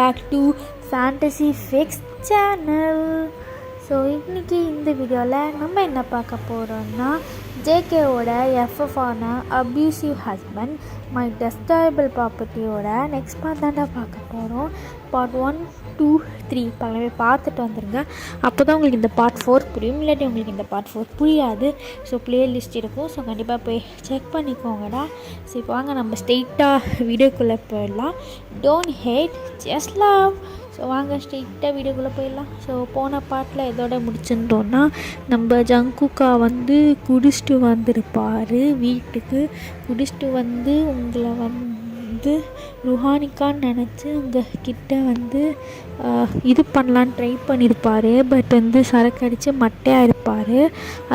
Back to fantasy fix channel. So இன்றைக்கி இந்த வீடியோவில் நம்ம என்ன பார்க்க போகிறோம்னா, ஜேகேவோட எஃப்எஃபான அப்யூசிவ் ஹஸ்பண்ட் மை டெஸ்டபிள் ப்ராப்பர்ட்டியோட நெக்ஸ்ட் பார்ட் தாண்டா பார்க்க போகிறோம். பார்ட் 1, 2, 3 பலவே பார்த்துட்டு வந்துடுங்க. அப்போ தான் உங்களுக்கு இந்த பார்ட் 4 புரியும். இல்லாட்டி உங்களுக்கு இந்த பார்ட் 4 புரியாது. ஸோ ப்ளேலிஸ்ட் இருக்கும். ஸோ கண்டிப்பாக போய் செக் பண்ணிக்கோங்கடா. ஸோ இப்போ வாங்க நம்ம ஸ்ட்ரெயிட்டாக வீடியோக்குள்ளே போயிடலாம். Don't hate, just love. So வாங்க ஸ்ட்ரெயிட்டாக வீடியோக்குள்ளே போயிடலாம். ஸோ போன பாட்டில் எதோட முடிச்சிருந்தோன்னா, நம்ம ஜங்குக்கா குடிச்சிட்டு வந்திருப்பார் வீட்டுக்கு. குடிச்சிட்டு வந்து உங்களை ருஹானிக்கான்னு நினச்சி உங்ககிட்ட இது பண்ணலான்னு ட்ரை பண்ணியிருப்பார். பட் சரக்கு அடித்து மட்டையாக இருப்பார்.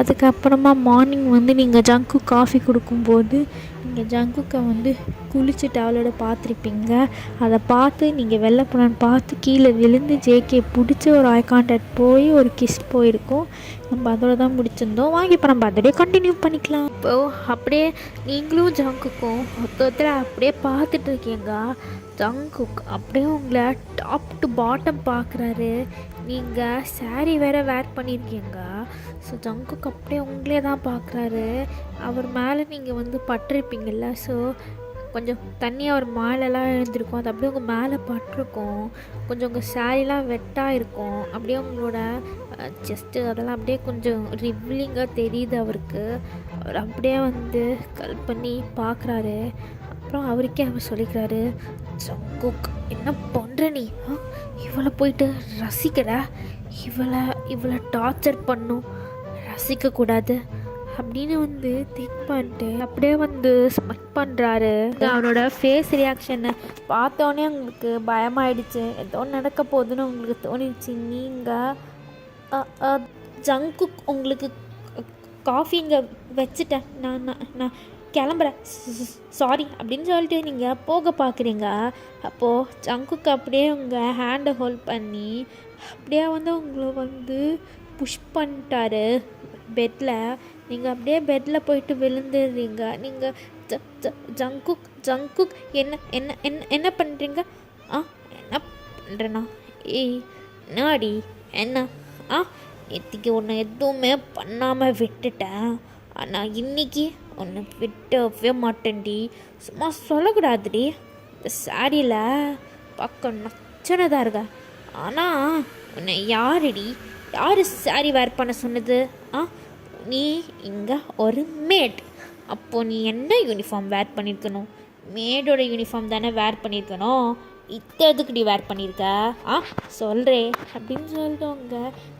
அதுக்கப்புறமா மார்னிங் நீங்கள் ஜங்கு காஃபி கொடுக்கும்போது நீங்கள் ஜங்குக்கை குளிச்சுட்டு அவளோட பார்த்துருப்பீங்க. அதை பார்த்து நீங்கள் வெளில போனான்னு பார்த்து கீழே விழுந்து ஜேகே பிடிச்சி ஒரு ஐ கான்டாக்ட் போய் ஒரு கிஸ் போயிருக்கோம். நம்ம அதோட தான் முடிச்சிருந்தோம். வாங்கி இப்போ நம்ம அதோடய கண்டினியூ பண்ணிக்கலாம். இப்போது அப்படியே நீங்களும் ஜங்குக்கும் ஒருத்தர் அப்படியே பார்த்துட்டு இருக்கீங்க. ஜங்குக் அப்படியே உங்களை டாப் டு பாட்டம் பார்க்குறாரு. நீங்கள் சாரீ வேறு வேர் பண்ணியிருக்கீங்க. ஸோ ஜங்குக் அப்படியே உங்களே தான் பார்க்குறாரு. அவர் மேலே நீங்கள் பட்டிருப்பீங்கள்ல. ஸோ கொஞ்சம் தண்ணி அவர் மேலெலாம் எழுந்திருக்கும். அது அப்படியே உங்கள் மேலே பட்டிருக்கும். கொஞ்சம் உங்கள் சாரீலாம் வெட்டாக இருக்கும். அப்படியே உங்களோட செஸ்ட்டு அதெல்லாம் அப்படியே கொஞ்சம் ரிவ்லிங்காக தெரியுது அவருக்கு. அவர் அப்படியே கல் பண்ணி பார்க்குறாரு. அப்புறம் அவருக்கே அவர் சொல்லிக்கிறாரு, ஜங்குக் என்ன பண்ணுற நீ? இவளை போயிட்டு ரசிக்கிற? இவளை டார்ச்சர் பண்ணும், ரசிக்கக்கூடாது அப்படின்னு திங்க் பண்ணிட்டு அப்படியே ஸ்மெக் பண்ணுறாரு. அவனோட ஃபேஸ் ரியாக்ஷனை பார்த்தோன்னே உங்களுக்கு பயமாயிடுச்சு. ஏதோ நடக்க போகுதுன்னு உங்களுக்கு தோணிடுச்சு. நீங்கள் ஜங்குக் உங்களுக்கு காஃபி இங்கே வச்சுட்டேன், நான் கிளம்புறேன், சாரி அப்படின்னு சொல்லிட்டு நீங்கள் போக பார்க்குறீங்க. அப்போது ஜங்குக்கு அப்படியே உங்கள் ஹேண்டை ஹோல்ட் பண்ணி அப்படியே உங்களை புஷ் பண்ணிட்டாரு பெட்டில். நீங்கள் அப்படியே பெட்டில் போயிட்டு விழுந்துடுறீங்க. நீங்கள் ஜங்குக் என்ன என்ன என்ன என்ன பண்ணுறீங்க? என்ன பண்ணுறேண்ணா? ஏய் நாடி என்ன? நேற்றுக்கு ஒன்று எதுவுமே பண்ணாமல் விட்டுட்டேன். ஆனால் இன்றைக்கி ஒன்று விட்டவே மாட்டேன்டி. சும்மா சொல்லக்கூடாதுடி. இந்த சாரியில் பார்க்க நச்சனதாக இருக்க. ஆனால் உன்னை யார் சாரி வேர் பண்ண சொன்னது? நீ இங்கே ஒரு மேட். அப்போது நீ என்ன யூனிஃபார்ம் வேர் பண்ணியிருக்கணும்? மேடோட யூனிஃபார்ம் தானே வேர் பண்ணியிருக்கணும். எதுக்குடி வேர் பண்ணியிருக்க? சொல்கிறேன் அப்படின்னு சொல்லிட்டு அவங்க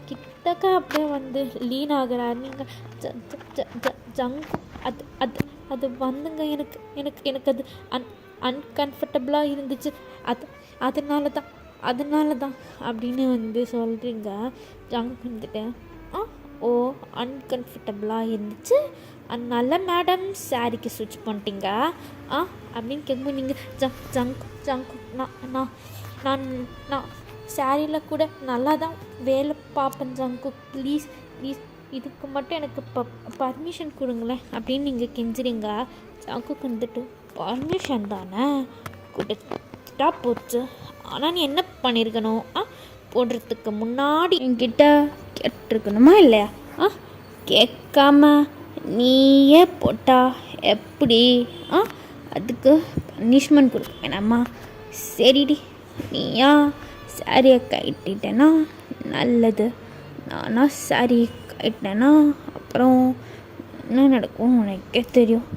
கிட்டக்க அப்படியே லீன் ஆகிறார். நீங்கள் ஜங்கு அது எனக்கு எனக்கு எனக்கு அது அன்கம்ஃபர்டபுளாக இருந்துச்சு. அதனால தான் அப்படின்னு சொல்கிறீங்க. ஜங்கு ஓ அன்கம்ஃபர்டபுளாக இருந்துச்சு, அதனால மேடம் சாரிக்கு ஸ்விட்ச் பண்ணிட்டீங்க அப்படின்னு கேட்கும்போது நீங்கள் ஜங்கு நான் சாரியில் கூட நல்லா தான் வேலை பார்ப்பேன் ஜங்கு, ப்ளீஸ் இதுக்கு மட்டும் எனக்கு பர்மிஷன் கொடுங்களேன் அப்படின்னு நீங்கள் கெஞ்சுறீங்க. ஜங்குக்கு பர்மிஷன் தானே கொடுத்தா போச்சு. ஆனால் நீ என்ன பண்ணியிருக்கணும்? போடுறதுக்கு முன்னாடி என்கிட்ட கேட்டிருக்கணுமா இல்லையா? கேட்காம நீயே போட்டா எப்படி? அதுக்கு பனிஷ்மெண்ட் கொடுக்க வேணாமா? சரிடி, நீயா சாரியை கட்டிட்டேன்னா நல்லது. நானா சாரி கட்டினேன்னா அப்புறம் என்ன நடக்கும் உனக்கே தெரியும்.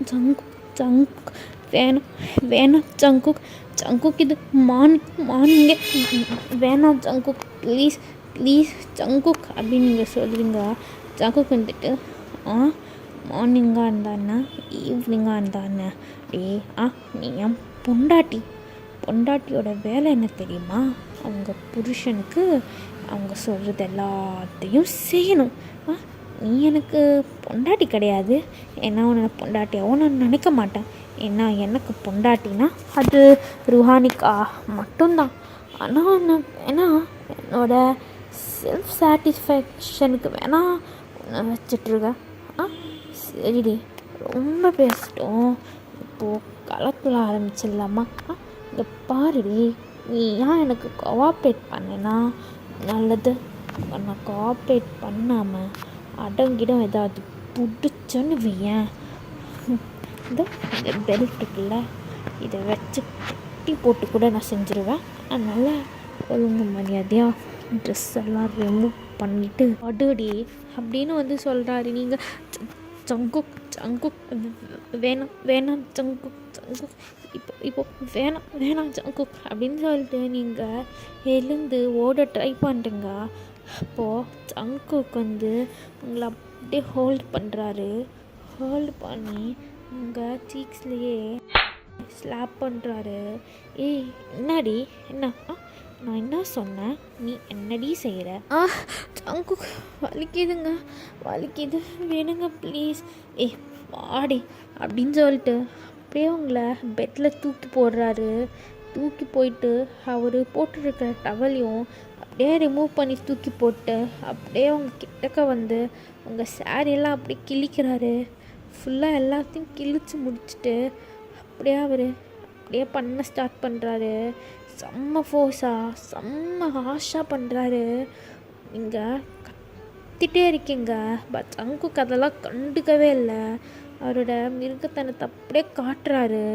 ஜங்குக் வேணாம் ஜங்குக் இது மார்னிங்கே வேணாம் ஜங்குக், ப்ளீஸ் ஜங்குக் அப்படின்னு நீங்கள் சொல்கிறீங்க. ஜங்குக் மார்னிங்காக இருந்தானே ஈவினிங்காக இருந்தானே நீ என் பொண்டாட்டியோட வேலை என்ன தெரியுமா? அவங்க புருஷனுக்கு அவங்க சொல்கிறது எல்லாத்தையும் செய்யணும். நீ எனக்கு பொண்டாட்டி கிடையாது. ஏன்னா உன்னை பொண்டாட்டியாகவும் நான் நினைக்க மாட்டேன். ஏன்னா எனக்கு பொண்டாட்டினா அது ருஹானிக்கா மட்டும்தான். ஆனால் ஏன்னா என்னோட செல்ஃப் சாட்டிஸ்ஃபேக்ஷனுக்கு வேணால் உன்னை வச்சிட்ருக்கேன். சரிடி, ரொம்ப பேசிட்டோம். இப்போது கலத்துல ஆரம்பிச்சிடலாமா? இங்கே பாருடி, நீ ஏன் எனக்கு கோஆப்ரேட் பண்ணனா நல்லது. நான் கோஆப்ரேட் பண்ணாமல் அடங்கிடம் ஏதாவது பிடிச்சோன்னு வையேன், இந்த பெல்ட் இருக்குல்ல, இதை வச்சு கட்டி போட்டு கூட நான் செஞ்சுருவேன். அதனால் ஒழுங்கு மரியாதையாக ட்ரெஸ் எல்லாம் ரிமூவ் பண்ணிவிட்டு அடுடி அப்படின்னு சொல்கிறாரு. நீங்கள் ஜங்குக் ஜங்குக் வேணாம் வேணாம் ஜங்குக் ஜங்குக் இப்போ வேணாம் ஜங்குக் அப்படின்னு சொல்லிட்டு நீங்கள் எழுந்து ஓட ட்ரை பண்ணுறீங்க. அப்போது ஜங்குக் உங்களை அப்படியே ஹோல்ட் பண்ணுறாரு. ஹோல்ட் பண்ணி உங்கள் சீக்ஸ்லேயே ஸ்லாப் பண்ணுறாரு. ஏய் என்னடி, என்ன நான் என்ன சொன்னேன், நீ என்னடி செய்கிற? ஜங்குக் வலிக்குதுங்க, வலிக்குது, வேணுங்க ப்ளீஸ். வாடி அப்படின்னு சொல்லிட்டு அப்படியே உங்களை பெட்டில் தூக்கி போடுறாரு. தூக்கி போயிட்டு அவர் போட்டுருக்கிற டவலையும் அப்படியே ரிமூவ் பண்ணி தூக்கி போட்டு அப்படியே உங்கள் கிட்டக்க உங்கள் சாரியெல்லாம் அப்படியே கிழிக்கிறாரு. ஃபுல்லாக எல்லாத்தையும் கிழிச்சு முடிச்சுட்டு அப்படியே அவர் அப்படியே பண்ண ஸ்டார்ட் பண்ணுறாரு. செம்ம ஃபோர்ஸாக செம்ம ஹாஷாக பண்ணுறாரு. நீங்கள் கத்திட்டே இருக்கீங்க. பட் ஜங்குக் அதெல்லாம் கண்டுக்கவே இல்லை. அவரோட மிருகத்தனத்தை அப்படியே காட்டுறாரு.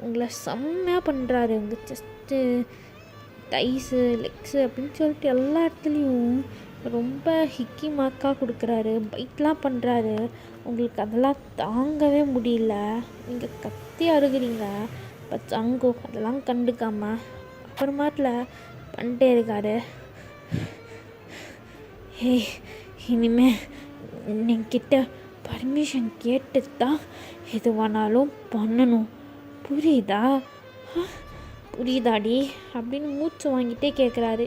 உங்களை செம்மையாக பண்ணுறாரு. உங்கள் செஸ்ட்டு, டைஸு, லெக்ஸு அப்படின்னு சொல்லிட்டு எல்லா இடத்துலையும் ரொம்ப ஹிக்கி மார்க்காக கொடுக்குறாரு. பைட்லாம் பண்ணுறாரு. உங்களுக்கு அதெல்லாம் தாங்கவே முடியல. நீங்கள் கத்தி அழுகிறீங்க. பட் ஜங்குக் அதெல்லாம் கண்டுக்காமல் அப்புறமாட்டில் பண்ணிட்டே இருக்காரு. இனிமே என்கிட்ட பர்மிஷன் கேட்டு தான் எதுவானாலும் பண்ணணும், புரியுதா? புரியுதாடி அப்படின்னு மூச்சு வாங்கிட்டே கேட்குறாரு.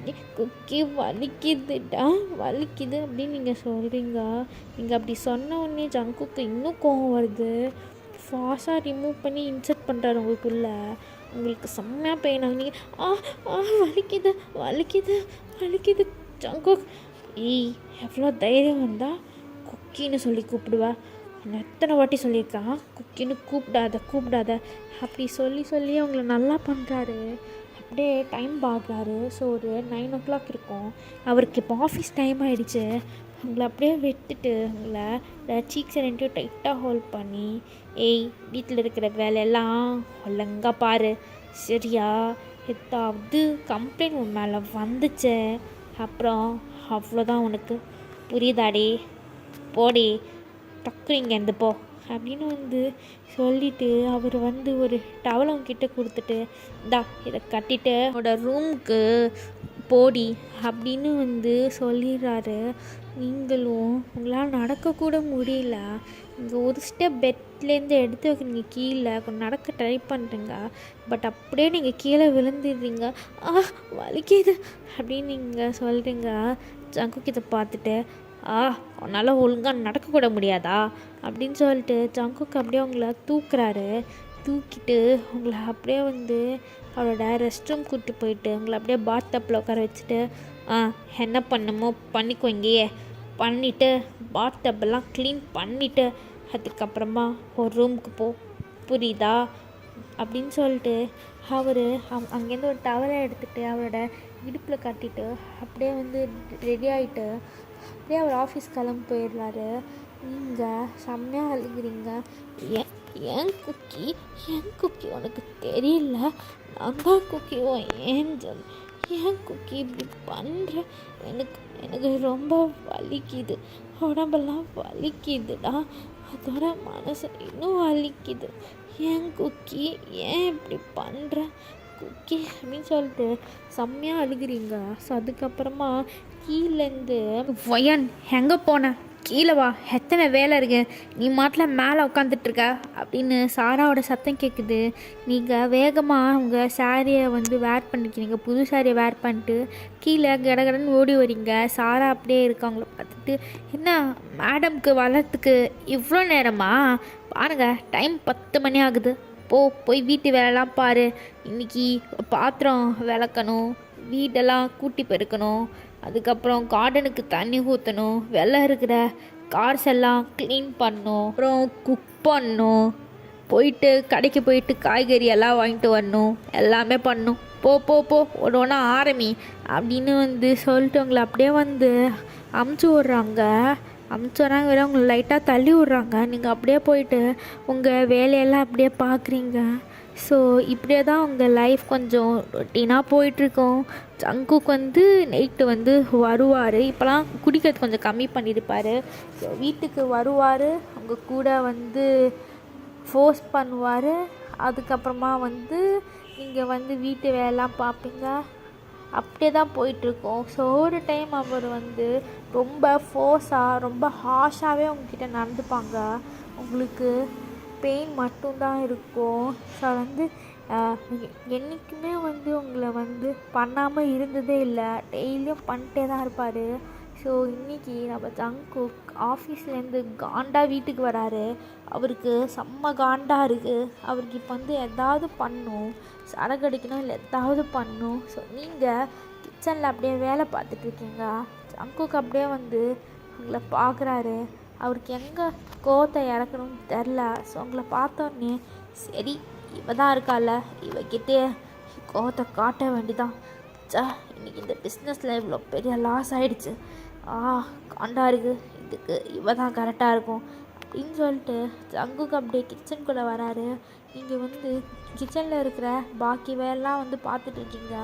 நீங்கள் குக்கி வலிக்குதுடா, வலிக்குது அப்படின்னு நீங்கள் சொல்கிறீங்க. நீங்கள் அப்படி சொன்ன உடனே ஜங்குக்கு இன்னும் கோவம் வருது. ஃபாஸ்ட்டாக ரிமூவ் பண்ணி இன்சர்ட் பண்ணுறாரு உங்களுக்குள்ளே. உங்களுக்கு செம்மையாக பெயின் ஆகுது. நீங்கள் வலிக்குது வலிக்குது வலிக்குது ஜங்குக். எவ்வளோ தைரியம் வந்தால் குக்கின்னு சொல்லி கூப்பிடுவா. நான் எத்தனை வாட்டி சொல்லியிருக்கான், குக்கின்னு கூப்பிடாத அப்படி சொல்லி அவங்கள நல்லா பண்ணுறாரு. அப்படியே டைம் பார்க்குறாரு. ஸோ ஒரு 9 o'clock இருக்கும். அவருக்கு இப்போ ஆஃபீஸ் டைம் ஆகிடுச்சு. உங்களை அப்படியே விட்டுட்டு உங்களை சீக்ஸ் ரெண்டையும் டைட்டாக ஹோல்ட் பண்ணி, வீட்டில் இருக்கிற வேலையெல்லாம் ஒழுங்கா பாரு, சரியா? ஏதாவது கம்ப்ளைண்ட் உன் மேலே வந்துச்சு அப்புறம் அவ்வளோதான் உனக்கு, புரியுதாடி? போடி, டக்குனு இங்கேருந்து போ அப்படின்னு சொல்லிவிட்டு அவர் ஒரு டவலை அவங்கக்கிட்ட கொடுத்துட்டு, இந்தா இதை கட்டிட்டு அவனோட ரூமுக்கு போடி அப்படின்னு சொல்லிடுறாரு. நீங்களும் உங்களால் நடக்கக்கூட முடியல. இங்கே ஒரு ஸ்டெப் பெட்லேருந்து எடுத்து வைக்கிறீங்க, கீழே கொஞ்சம் நடக்க ட்ரை பண்ணுறீங்க. பட் அப்படியே நீங்கள் கீழே விழுந்துடுறீங்க. வலிக்குது அப்படின்னு நீங்கள் சொல்கிறீங்க. ஜங்குக் இதை பார்த்துட்டு, உன்னால் ஒழுங்காக நடக்கக்கூட முடியாதா அப்படின்னு சொல்லிட்டு ஜங்குக் அப்படியே உங்களை தூக்குறாரு. தூக்கிட்டு உங்களை அப்படியே அவரோட ரெஸ்ட் ரூம் கூப்பிட்டு போயிட்டு உங்களை அப்படியே பாத் டப்பில் உட்கார வச்சுட்டு, என்ன பண்ணுமோ பண்ணிக்கோங்கயே பண்ணிவிட்டு பாத் டப்பெல்லாம் க்ளீன் பண்ணிவிட்டு அதுக்கப்புறமா ஒரு ரூமுக்கு போ, புரியுதா அப்படின்னு சொல்லிட்டு அவர் அங்கேருந்து ஒரு டவலை எடுத்துகிட்டு அவரோட இடுப்பில் கட்டிட்டு அப்படியே ரெடி ஆகிட்டு அப்படியே அவர் ஆஃபீஸ் கிளம்பி போயிடுறாரு. நீங்கள் செம்மையாக அழுகிறீங்க. ஏன் குக்கி உனக்கு தெரியல, நான் தான் குக்கி உன் ஏஞ்சல். ஏன் குக்கி இப்படி பண்ணுற? எனக்கு ரொம்ப வலிக்குது, உடம்பெல்லாம் வலிக்குதுடா, அதோட மனசு இன்னும் வலிக்குது. ஏன் குக்கி ஏன் இப்படி பண்ணுற குக்கி அப்படின்னு சொல்லிட்டு செம்மையாக அழுகிறீங்க. ஸோ அதுக்கப்புறமா கீழேருந்து, வயன் எங்கே போனேன், கீழே வா, எத்தனை வேலை இருக்கு, நீ மாட்டில் மேலே உட்காந்துட்ருக்க அப்படின்னு சாராவோட சத்தம் கேட்குது. நீங்கள் வேகமாக உங்கள் சாரியை வேர் பண்ணிக்கிறீங்க. புது சாரியை வேர் பண்ணிட்டு கீழே கடகடன்னு ஓடி வரீங்க. சாரா அப்படியே இருக்காங்கள பார்த்துட்டு, என்ன மேடம்க்கு வளர்த்துக்கு இவ்வளோ நேரமா? பாருங்கள் டைம் 10 மணி ஆகுது, போய் வீட்டு வேலைலாம் பாரு. இன்றைக்கி பாத்திரம் விளக்கணும், வீடெல்லாம் கூட்டி பெருக்கணும், அதுக்கப்புறம் கார்டனுக்கு தண்ணி ஊற்றணும், வெள்ளை இருக்கிற கார்ஸ் எல்லாம் க்ளீன் பண்ணணும், அப்புறம் குக் பண்ணணும், போயிட்டு கடைக்கு போயிட்டு காய்கறி எல்லாம் வாங்கிட்டு வரணும், எல்லாமே பண்ணணும். போ போ போ ஒன்று ஒன்றா ஆரம்பி அப்படின்னு வந்து சொல்லிட்டு உங்களை அப்படியே வந்து அமுச்சு விட்றாங்க. அமுச்சு வராங்க, வேற உங்களை லைட்டாக தள்ளி விட்றாங்க. நீங்கள் அப்படியே போயிட்டு உங்கள் வேலையெல்லாம் அப்படியே பார்க்குறீங்க. ஸோ இப்படியே தான் உங்கள் லைஃப் கொஞ்சம் ரொட்டீனாக போயிட்டுருக்கோம். ஜங்குக்கு வந்து நைட்டு வந்து வருவார். இப்போலாம் குடிக்கிறது கொஞ்சம் கம்மி பண்ணியிருப்பார். ஸோ வீட்டுக்கு வருவார், உங்கள் கூட வந்து ஃபோர்ஸ் பண்ணுவார். அதுக்கப்புறமா வந்து நீங்கள் வந்து வீட்டு வேலைலாம் பார்ப்பீங்க. அப்படியே தான் போயிட்டுருக்கோம். ஸோ ஒரு டைம் அவர் வந்து ரொம்ப ஃபோர்ஸாக ரொம்ப ஹார்ஷாகவே உங்ககிட்ட நடந்துப்பாங்க. உங்களுக்கு பெயின் மட்டும்தான் இருக்கும். ஸோ வந்து என்றைக்குமே வந்து உங்களை வந்து பண்ணாமல் இருந்ததே இல்லை, டெய்லியும் பண்ணிட்டே தான் இருப்பார். ஸோ இன்றைக்கி நம்ம ஜங்குக் ஆஃபீஸ்லேருந்து காண்டா வீட்டுக்கு வராரு. அவருக்கு செம்ம காண்டா இருக்குது. அவருக்கு இப்போ வந்து எதாவது பண்ணணும், சரக்கு அடிக்கணும், இல்லை எதாவது பண்ணணும். ஸோ நீங்கள் கிச்சனில் அப்படியே வேலை பார்த்துட்ருக்கீங்க. ஜங்குக் அப்படியே வந்து உங்களை பார்க்குறாரு. அவருக்கு எங்கே கோவத்தை இறக்கணும்னு தெரில. ஸோ உங்களை பார்த்தோன்னே சரி இவ தான் இருக்கால, இவகிட்டே கோவத்தை காட்ட வேண்டிதான். இன்றைக்கி இந்த பிஸ்னஸில் இவ்வளோ பெரிய லாஸ் ஆகிடுச்சு, காண்டா இருக்குது, இதுக்கு இவ தான் கரெக்டாக இருக்கும் அப்படின்னு சொல்லிட்டு ஜங்குக்கு அப்படியே கிச்சனுக்குள்ளே வராரு. நீங்கள் வந்து கிச்சனில் இருக்கிற பாக்கி வேலைலாம் வந்து பார்த்துட்ருக்கீங்க.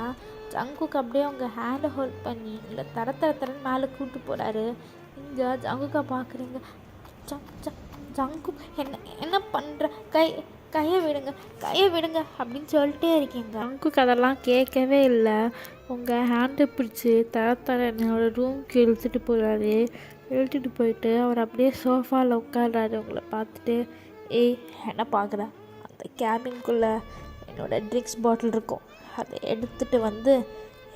ஜங்குக்கு அப்படியே உங்கள் ஹேண்டை ஹோல்ட் பண்ணி இல்லை தரன்னு மேலே கூப்பிட்டு போகிறாரு. இங்கே ஜங்குக்கா பார்க்குறீங்க. ஜங்கு என்ன பண்ணுற, கையை விடுங்க அப்படின்னு சொல்லிட்டே இருக்கீங்க. ஜங்குக்கு அதெல்லாம் கேட்கவே இல்லை. உங்கள் ஹேண்டை பிடிச்சி தரன்னு ரூம்க்கு இழுத்துட்டு போகிறாரு. இழுத்துட்டு போயிட்டு அவர் அப்படியே சோஃபாவில் உட்காடுறாரு. உங்களை பார்த்துட்டு என்ன பார்க்குற, அந்த கேபின்குள்ளே என்னோடய ட்ரிங்க்ஸ் பாட்டில் இருக்கும், அதை எடுத்துகிட்டு வந்து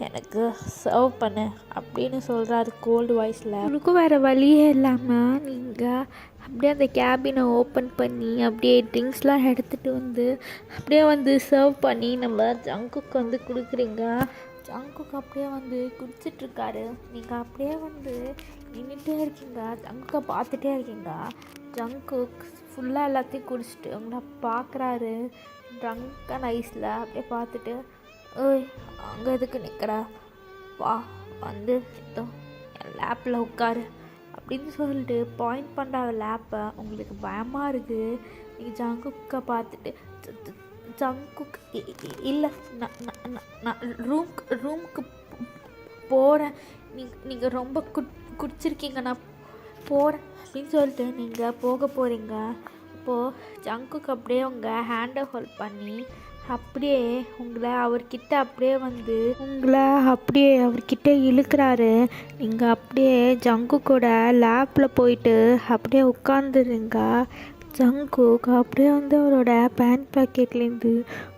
எனக்கு சர்வ் பண்ணு அப்படின்னு சொல்கிறாரு கோல்டு வாய்ஸில். உங்களுக்கும் வேறு வழியே இல்லாமல் நீங்கள் அப்படியே அந்த கேபினை ஓப்பன் பண்ணி அப்படியே ட்ரிங்க்ஸ்லாம் எடுத்துகிட்டு வந்து அப்படியே வந்து சர்வ் பண்ணி நம்ம ஜங்குக்கு வந்து கொடுக்குறீங்க. ஜங்குக்கு அப்படியே வந்து குடிச்சிட்ருக்காரு. நீங்கள் அப்படியே வந்து நின்றுட்டே இருக்கீங்க, ஜங்குக்கை பார்த்துட்டே இருக்கீங்க. ஜங்குக் ஃபுல்லாக எல்லாத்தையும் குடிச்சிட்டு உங்களை பார்க்குறாரு ட்ரங்கன் ஐஸில். அப்படியே பார்த்துட்டு அங்கே எதுக்கு நிற்கிறா, வா வந்து என் லேப்பில் உட்காரு அப்படின்னு சொல்லிட்டு பாயிண்ட் பண்ணுற லேப்பை. உங்களுக்கு பயமாக இருக்குது. நீங்கள் ஜங்குக்கை பார்த்துட்டு ஜங்குக் இல்லை நான் ரூமுக்கு போகிறேன், நீங்கள் ரொம்ப குடிச்சிருக்கீங்க, நான் போகிறேன் அப்படின்னு சொல்லிட்டு நீங்கள் போக போகிறீங்க. அப்போது ஜங்குக்கு அப்படியே உங்கள் ஹேண்டை ஹோல்ட் பண்ணி அப்படியே உங்களை அவர்கிட்ட அப்படியே வந்து அவர்கிட்ட இழுக்கிறாரு. நீங்கள் அப்படியே ஜங்கு கூட லேப்பில் போயிட்டு அப்படியே உட்காந்துருங்க. ஜங்குக் அப்படியே வந்து அவரோட பேண்ட் பாக்கெட்லேருந்து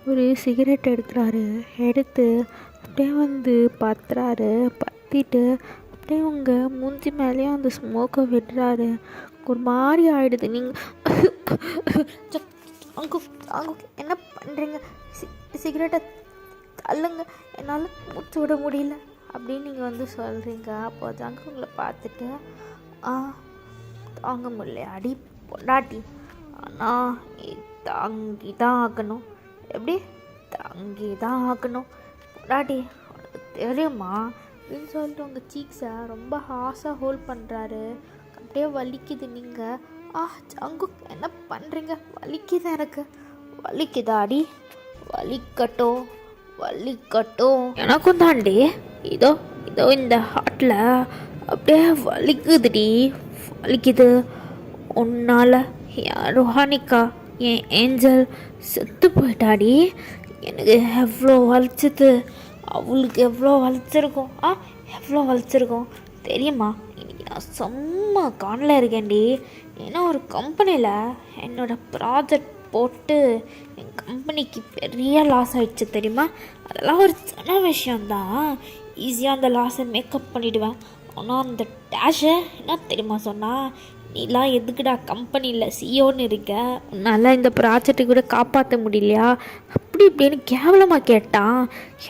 ஒரு சிகரெட் எடுக்கிறாரு. எடுத்து அப்படியே வந்து பத்துறாரு. பற்றிட்டு அப்படியே உங்கள் மூஞ்சி மேலேயும் அந்த ஸ்மோக்கை விடுறாரு. ஒரு மாதிரி ஆகிடுது. நீங்கள் ஜங்குக் என்ன பண்ணுறீங்க, சிகரெட்டை தள்ளுங்க, என்னால் மூச்சு விட முடியல அப்படின்னு நீங்கள் வந்து சொல்கிறீங்க. அப்போ ஜங்குக் உங்களை பார்த்துட்டு தாங்க முடியல அடி பொண்டாட்டி, ஆனால் நீ தாங்கி தான் ஆக்கணும். எப்படி தாங்கி தான் ஆக்கணும் பொண்டாட்டி, உனக்கு தெரியுமா அப்படின்னு சொல்லிட்டு உங்கள் சீக்ஸை ரொம்ப ஹாஸாக ஹோல்ட் பண்ணுறாரு. அப்படியே வலிக்குது. நீங்கள் ஜங்குக் என்ன பண்ணுறீங்க, வலிக்குது, எனக்கு வலிக்குதா அடி, வலிக்கட்டும் எனக்கும் தாண்டி, இதோ இந்த ஹார்ட்டில் அப்படியே வலிக்குதுடி, வலிக்குது. உன்னால் என் ருஹானிக்கா, என் ஏஞ்சல் செத்து போயிட்டாடி. எனக்கு எவ்வளோ வலிச்சது, அவளுக்கு எவ்வளோ வலிச்சிருக்கும், எவ்வளோ வலிச்சிருக்கும் தெரியுமா. இன்றைக்கி நான் செம்ம காணில் இருக்கேன்டி. ஏன்னா ஒரு கம்பெனியில் என்னோடய ப்ராஜெக்ட் போட்டு என் கம்பெனிக்கு பெரிய லாஸ் ஆகிடுச்சு தெரியுமா. அதெல்லாம் ஒரு சின்ன விஷயந்தான், ஈஸியாக அந்த லாஸை மேக்கப் பண்ணிவிடுவேன். ஆனால் அந்த டேஷை என்ன தெரியுமா சொன்னால், நீலாம் எதுக்குடா கம்பெனியில் சிஓன்னு இருக்க, உன்னால் இந்த ப்ராஜெக்டை கூட காப்பாற்ற முடியலையா அப்படி இப்படின்னு கேவலமாக கேட்டான்.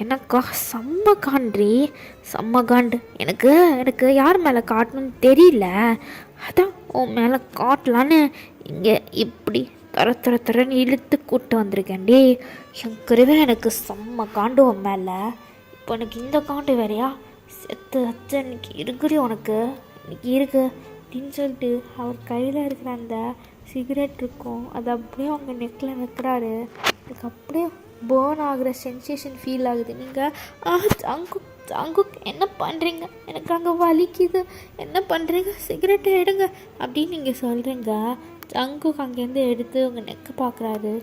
எனக்கா செம்ம காண்டு. எனக்கு யார் மேலே காட்டணும்னு தெரியல, அதான் உன் மேலே காட்டலான்னு இங்கே இப்படி தர தர தரன்னு இழுத்து கூப்பிட்டு வந்திருக்கேன்டி. என் எனக்கு செம்ம காண்டுவோம் மேலே. இப்போ எனக்கு இந்த காண்டு வேறையா? செத்து அச்சா இன்னைக்கு இருக்குடி உனக்கு, இன்னைக்கு இருக்கு அப்படின்னு சொல்லிட்டு அவர் கையில் இருக்கிற அந்த சிகரெட் இருக்கும், அது அப்படியே அவங்க நெக்கில் வைக்கிறாரு. எனக்கு அப்படியே பேர்ன் ஆகிற சென்சேஷன் ஃபீல் ஆகுது. நீங்கள் ஜங்குக் என்ன பண்ணுறீங்க, எனக்கு அங்கே வலிக்குது, என்ன பண்ணுறீங்க, சிகரெட்டை எடுங்க அப்படின்னு நீங்கள் சொல்கிறீங்க. ஜங்குக் அங்கேருந்து எடுத்து உங்கள் நெக்கை பார்க்குறாரு.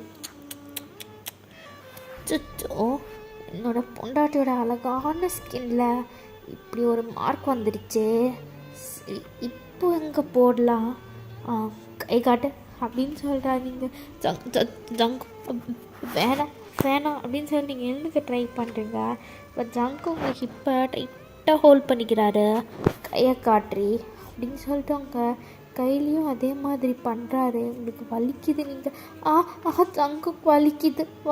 சுச்சோ, என்னோடய பொண்டாட்டியோட அழகான ஸ்கின்ல இப்படி ஒரு மார்க் வந்துடுச்சு. இப்போ எங்கே போடலாம், கை காட்டு அப்படின்னு சொல்கிறாங்க. ஜங்கு வேணாம் வேணாம் அப்படின்னு சொல்லி நீங்கள் எழுந்துக்க ட்ரை பண்ணுறீங்க. இப்போ ஜங்கு உங்கள் ஹிப்பை டைட்டாக ஹோல்ட் பண்ணிக்கிறாரு, கையை காட்டுறி அப்படின்னு சொல்லிட்டு அவங்க கையிலையும் அதே மாதிரி பண்ணுறாரு. உங்களுக்கு வலிக்குது, நீங்கள் ஜங்குக்கு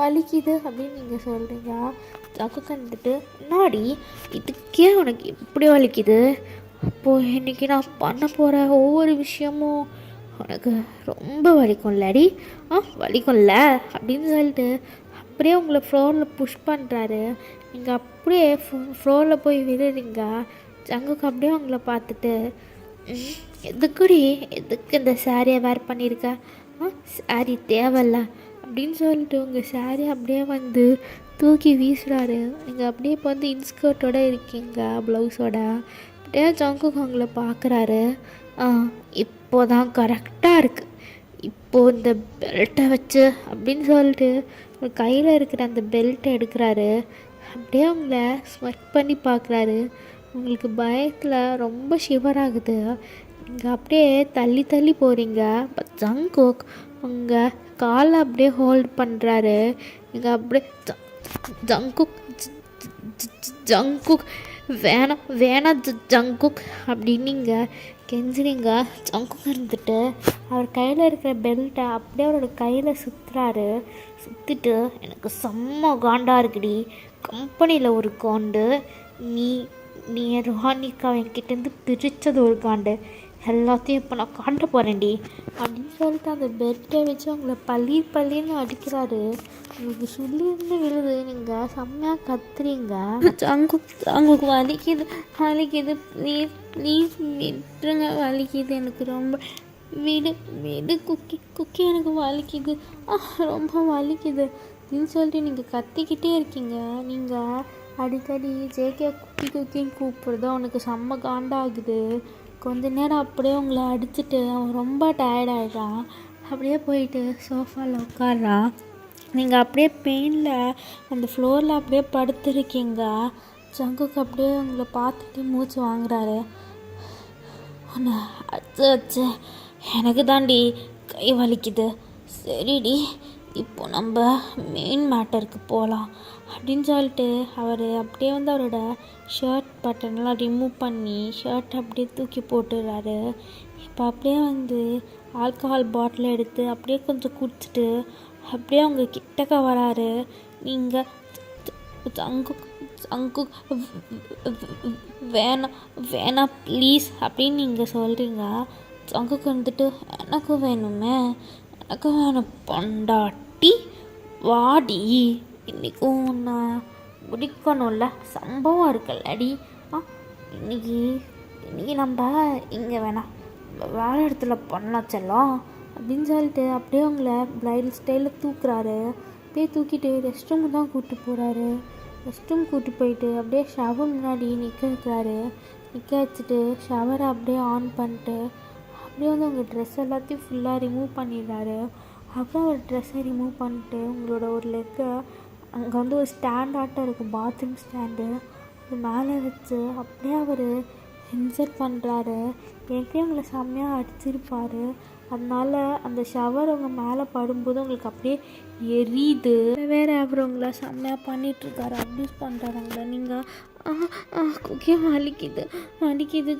வலிக்குது அப்படின்னு நீங்கள் சொல்கிறீங்க. ஜங்குக்கு வந்துட்டு என்னாடி இதுக்கே உனக்கு இப்படி வலிக்குது, அப்போது இன்றைக்கி நான் பண்ண போகிற ஒவ்வொரு விஷயமும் உனக்கு ரொம்ப வலிக்கும்லடி, வலிக்கும்ல அப்படின்னு சொல்லிட்டு அப்படியே உங்களை ஃப்ளோரில் புஷ் பண்ணுறாரு. நீங்கள் அப்படியே ஃப்ளோரில் போய் விழுறீங்க. ஜங்குக்கு அப்படியே உங்களை பார்த்துட்டு, எதுக்கு இந்த சாரியை வேர் பண்ணியிருக்க, சாரி தேவையில்ல அப்படின்னு சொல்லிட்டு உங்கள் சாரி அப்படியே வந்து தூக்கி வீசுகிறாரு. நீங்கள் அப்படியே இப்போ வந்து இன்ஸ்கர்ட்டோடு இருக்கீங்க, ப்ளவுஸோட. அப்படியே ஜங்குக்கு உங்களை பார்க்குறாரு. இப்போதான் கரெக்டாக இருக்குது, இப்போது இந்த பெல்ட்டை வச்சு அப்படின்னு சொல்லிட்டு உங்கள் கையில் இருக்கிற அந்த பெல்ட்டை எடுக்கிறாரு. அப்படியே உங்களை ஸ்வெட் பண்ணி பார்க்குறாரு. உங்களுக்கு பயத்தில் ரொம்ப ஷிவர் ஆகுது. நீங்கள் அப்படியே தள்ளி தள்ளி போகிறீங்க. பட் ஜங்குக் உங்கள் காலை அப்படியே ஹோல்ட் பண்ணுறாரு. நீங்கள் அப்படியே ஜங்குக் ஜங்குக் வேணாம் ஜங்குக் அப்படின்னு நீங்கள் கெஞ்சுறீங்க. ஜங்குக் இருந்துட்டு அவர் கையில் இருக்கிற பெல்ட்டை அப்படியே அவரோட கையில் சுற்றிட்டு, எனக்கு செம்ம காண்டா இருக்குடி, கம்பெனியில் ஒரு காண்டு, நீ ரோஹானிக்கா என்கிட்டேருந்து பிரித்தது ஒரு காண்டு, எல்லாத்தையும் இப்போ நான் காண்ட போகிறேன்டி அப்படின்னு சொல்லிட்டு அந்த பெட்டை வச்சு அவங்கள பள்ளின்னு அடிக்கிறாரு. உங்களுக்கு சொல்லியிருந்து விழுது. நீங்கள் செம்மையாக கத்துறீங்க. ஜங்குக்கு வலிக்குது ப்ளீஸ் விட்டுருங்க, வலிக்குது எனக்கு ரொம்ப, வீடு குக்கி எனக்கு வலிக்குது, ரொம்ப வலிக்குது அப்படின்னு சொல்லிட்டு நீங்கள் கத்திக்கிட்டே இருக்கீங்க. நீங்கள் அடிக்கடி ஜேகே குக்கின்னு கூப்பிட்றது அவனுக்கு செம்ம காண்டாகுது. கொஞ்ச நேரம் அப்படியே உங்களை அடிச்சுட்டு அவன் ரொம்ப டயர்டாயிடுறான். அப்படியே போயிட்டு சோஃபாவில் உட்காடுறான். நீங்கள் அப்படியே பெயினில் அந்த ஃப்ளோரில் அப்படியே படுத்துருக்கீங்க. ஜங்குக்கு அப்படியே உங்களை பார்த்துட்டு மூச்சு வாங்குறாரு. அச்சு எனக்கு தாண்டி கை வலிக்குது, சரிடி இப்போ நம்ம மெயின் மேட்டருக்கு போகலாம் அப்படின்னு சொல்லிட்டு அவர் அப்படியே வந்து அவரோட ஷர்ட் பட்டன்லாம் ரிமூவ் பண்ணி ஷர்ட் அப்படியே தூக்கி போட்டுடுறாரு. இப்போ அப்படியே வந்து ஆல்கஹால் பாட்டில் எடுத்து அப்படியே கொஞ்சம் குடிச்சிட்டு அப்படியே அவங்க கிட்டக்க வராரு. நீங்கள் ஜங்கு வேணாம் ப்ளீஸ் அப்படின்னு நீங்கள் சொல்கிறீங்க. ஜங்குக்கு வந்துட்டு எனக்கு வேணும் பொண்டாட்டி, வாடி இன்றைக்கும் நான் முடிக்கணும்ல, சம்பவம் இருக்குல்லடி, இன்னைக்கு நம்ம இங்கே வேணாம் வேறு இடத்துல பண்ணலாம் செல்லம் அப்படின்னு சொல்லிட்டு அப்படியே அவங்கள பிரைடல் ஸ்டைலில் தூக்குறாரு. அப்படியே தூக்கிட்டு ரெஸ்ட் ரூம் தான் கூப்பிட்டு போகிறாரு. ரெஸ்ட் ரூம் கூப்பிட்டு போயிட்டு அப்படியே ஷவர் முன்னாடி நிற்க வச்சுட்டு ஷவரை அப்படியே ஆன் பண்ணிட்டு அப்படியே வந்து உங்கள் ட்ரெஸ் எல்லாத்தையும் ஃபுல்லாக ரிமூவ் பண்ணிடுறாரு. அப்புறம் ஒரு ட்ரெஸ்ஸை ரிமூவ் பண்ணிட்டு உங்களோட ஒரு லெக்கை அங்கே வந்து ஒரு ஸ்டாண்ட் ஆட்டம் இருக்குது, பாத்ரூம் ஸ்டாண்டு, அது மேலே வச்சு அப்படியே அவர் இன்சர்ட் பண்ணுறாரு. ஏற்கனவே உங்களை செம்மையாக அடிச்சிருப்பார், அதனால அந்த ஷவர் உங்கள் மேலே படும்போது உங்களுக்கு அப்படியே எரியுது. வேறு அவர் உங்களை செம்மையாக பண்ணிகிட்ருக்காரு, அப்யூஸ் பண்ணுறாரு உங்களை. நீங்கள் குக்கே வலிக்குது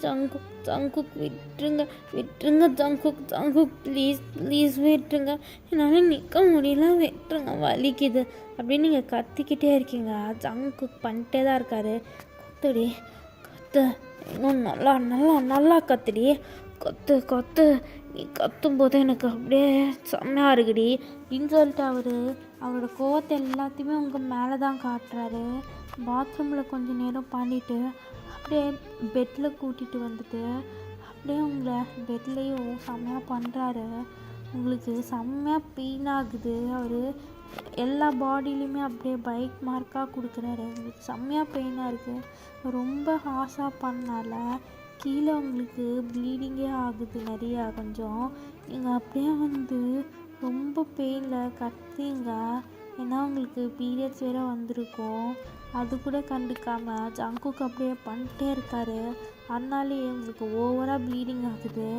ஜங்குக் விட்டுருங்க ஜங்குக் ப்ளீஸ் விட்டுருங்க, என்னால் நிற்க முடியல, விட்டுருங்க வலிக்குது அப்படின்னு நீங்கள் கத்திக்கிட்டே இருக்கீங்க. ஜங்குக் பண்ணிட்டே தான் இருக்காரு. கத்து இன்னும் நல்லா கத்துடி, கத்து கத்து, நீ கத்தும்போது எனக்கு அப்படியே செம்மையாக இருக்குடி அப்படின்னு சொல்லிட்டு அவரோட கோவத்தை எல்லாத்தையுமே உங்கள் மேலே தான் காட்டுறாரு. பாத்ரூமில் கொஞ்சம் நேரம் பண்ணிவிட்டு அப்படியே பெட்டில் கூட்டிகிட்டு வந்துட்டு அப்படியே உங்களை பெட்லேயும் செம்மையாக பண்ணுறாரு. உங்களுக்கு செம்மையாக பெயின் ஆகுது. அவர் எல்லா பாடியிலையுமே அப்படியே பைக் மார்க்காக கொடுக்குறாரு. உங்களுக்கு செம்மையாக பெயினாக இருக்குது. ரொம்ப ஹார்ஷாக பண்ணால கீழே உங்களுக்கு ப்ளீடிங்கே ஆகுது நிறையா. கொஞ்சம் நீங்கள் அப்படியே வந்து ரொம்ப பெயினில் கத்துறீங்க. ஏன்னா உங்களுக்கு பீரியட்ஸ் வேறு வந்திருக்கும். அது கூட கண்டுக்காமல் ஜங்குக்கு அப்படியே பண்ணிட்டே இருக்காரு. அதனாலேயே உங்களுக்கு ஓவராக ப்ளீடிங் ஆகுது.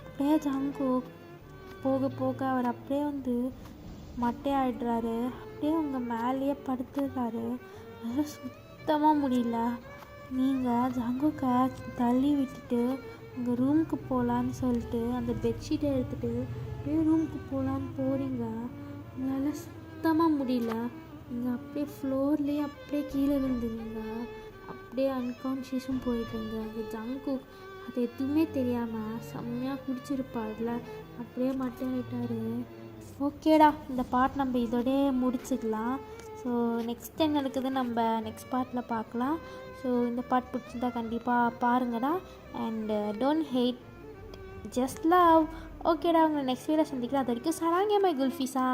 அப்படியே ஜங்கு போக போக அவர் அப்படியே வந்து மட்டையாயிடுறாரு. அப்படியே உங்கள் மேலேயே படுத்துடுறாரு. அதெல்லாம் சுத்தமாக முடியல. நீங்கள் ஜங்குக்கை தள்ளி விட்டுட்டு உங்கள் ரூமுக்கு போகலான்னு சொல்லிட்டு அந்த பெட்ஷீட்டை எடுத்துகிட்டு அப்படியே ரூமுக்கு போகலான்னு போகிறீங்க. உங்களால் சுத்தமாக முடியல. நீங்கள் அப்படியே ஃப்ளோர்லேயே அப்படியே கீழே விழுந்துருங்க. அப்படியே அன்கான்ஷியஸும் போயிடுங்க. அந்த ஜங்கு அது எதுவுமே தெரியாமல் செம்மையாக குடிச்சிருப்பார்ல, அப்படியே மட்டும் ஆகிட்டாரு. ஓகேடா, இந்த பார்ட் நம்ம இதோடய முடிச்சுக்கலாம். ஸோ நெக்ஸ்ட் என்ன நடக்குது நம்ம நெக்ஸ்ட் பார்ட்டில் பார்க்கலாம். ஸோ இந்த பார்ட் பிடிச்சிருந்தா கண்டிப்பாக பாருங்கடா. And don't hate, just love. ஓகேடா, உங்களை நெக்ஸ்ட் வீடியோ சந்திக்கலாம். அது வரைக்கும் சராங்கே மை குல்ஃபிஸா.